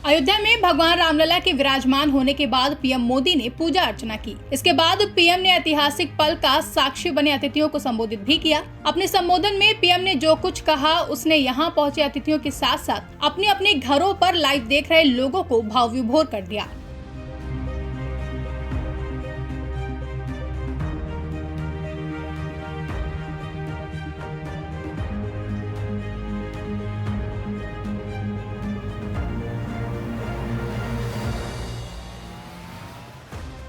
अयोध्या में भगवान रामलला के विराजमान होने के बाद पीएम मोदी ने पूजा अर्चना की। इसके बाद पीएम ने ऐतिहासिक पल का साक्षी बने अतिथियों को संबोधित भी किया। अपने संबोधन में पीएम ने जो कुछ कहा उसने यहाँ पहुँचे अतिथियों के साथ साथ अपने अपने घरों पर लाइव देख रहे लोगों को भाव विभोर कर दिया।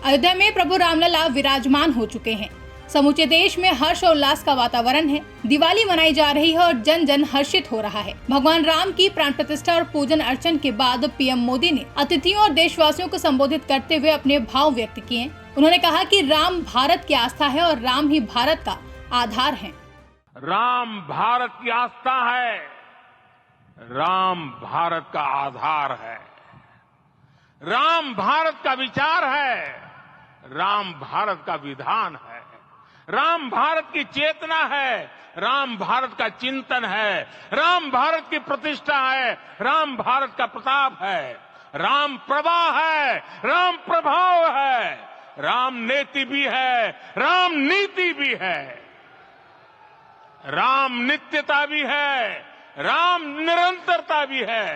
अयोध्या में प्रभु रामलला विराजमान हो चुके हैं। समूचे देश में हर्ष और उल्लास का वातावरण है। दिवाली मनाई जा रही है और जन जन हर्षित हो रहा है। भगवान राम की प्राण प्रतिष्ठा और पूजन अर्चन के बाद पीएम मोदी ने अतिथियों और देशवासियों को संबोधित करते हुए अपने भाव व्यक्त किए। उन्होंने कहा कि राम भारत की आस्था है और राम ही भारत का आधार है। राम भारत की आस्था है, राम भारत का आधार है, राम भारत का विचार है, राम भारत का विधान है, राम भारत की चेतना है, राम भारत का चिंतन है, राम भारत की प्रतिष्ठा है, राम भारत का प्रताप है, राम प्रवाह है, राम प्रभाव है, राम नेति भी है, राम नीति भी है, राम नित्यता भी है, राम निरंतरता भी है,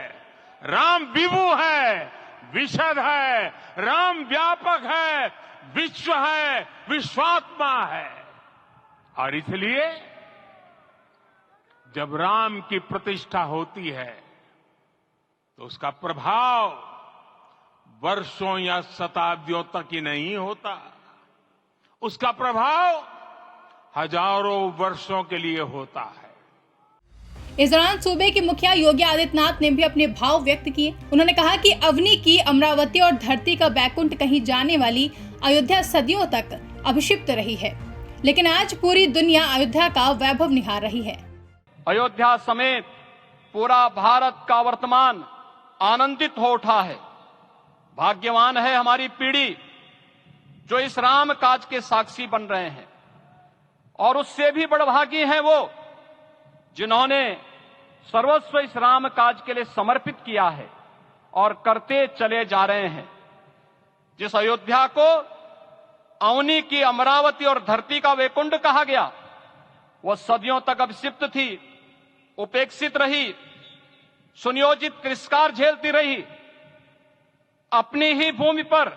राम विभु है, विशद है, राम व्यापक है, विश्व है, विश्वात्मा है। और इसलिए जब राम की प्रतिष्ठा होती है तो उसका प्रभाव वर्षों या शताब्दियों तक ही नहीं होता, उसका प्रभाव हजारों वर्षों के लिए होता है। इस दौरान सूबे के मुखिया योगी आदित्यनाथ ने भी अपने भाव व्यक्त किए। उन्होंने कहा कि अवनी की अमरावती और धरती का बैकुंठ कहीं जाने वाली अयोध्या सदियों तक अभिषिप्त रही है, लेकिन आज पूरी दुनिया अयोध्या का वैभव निहार रही है। अयोध्या समेत पूरा भारत का वर्तमान आनंदित हो उठा है। भाग्यवान है हमारी पीढ़ी जो इस राम काज के साक्षी बन रहे हैं, और उससे भी बड़भागी हैं वो जिन्होंने सर्वस्व इस राम काज के लिए समर्पित किया है और करते चले जा रहे हैं। जिस अयोध्या को अवनी की अमरावती और धरती का वैकुंठ कहा गया, वह सदियों तक अभिषिप्त थी, उपेक्षित रही, सुनियोजित तिरस्कार झेलती रही, अपनी ही भूमि पर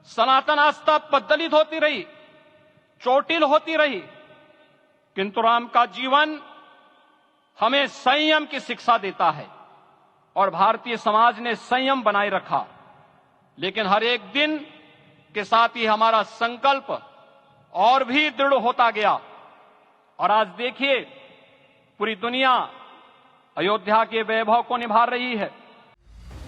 सनातन आस्था पद्दलित होती रही, चोटिल होती रही। किंतु राम का जीवन हमें संयम की शिक्षा देता है और भारतीय समाज ने संयम बनाए रखा। लेकिन हर एक दिन के साथ ही हमारा संकल्प और भी दृढ़ होता गया, और आज देखिए पूरी दुनिया अयोध्या के वैभव को निभा रही है।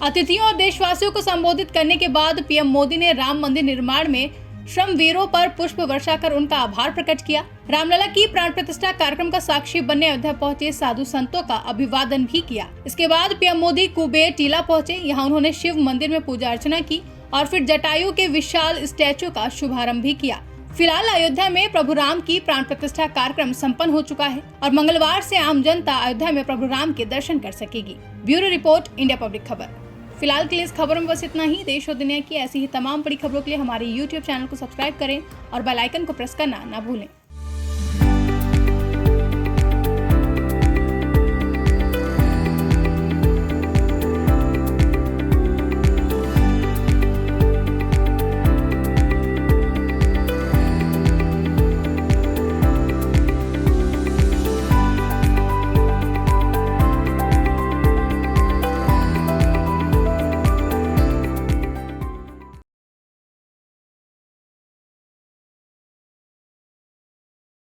अतिथियों और देशवासियों को संबोधित करने के बाद पीएम मोदी ने राम मंदिर निर्माण में श्रम वीरों पर पुष्प वर्षा कर उनका आभार प्रकट किया। रामलला की प्राण प्रतिष्ठा कार्यक्रम का साक्षी बनने अयोध्या पहुंचे साधु संतों का अभिवादन भी किया। इसके बाद पीएम मोदी कुबेर टीला पहुंचे। यहां उन्होंने शिव मंदिर में पूजा अर्चना की और फिर जटायु के विशाल स्टैचू का शुभारंभ भी किया। फिलहाल अयोध्या में प्रभु राम की प्राण प्रतिष्ठा कार्यक्रम संपन्न हो चुका है और मंगलवार से आम जनता अयोध्या में प्रभु राम के दर्शन कर सकेगी। ब्यूरो रिपोर्ट, इंडिया पब्लिक खबर। फिलहाल के लिए इस खबरों में बस इतना ही। देश और दुनिया की ऐसी ही तमाम बड़ी खबरों के लिए हमारे YouTube चैनल को सब्सक्राइब करें और बेल आइकन को प्रेस करना ना भूलें।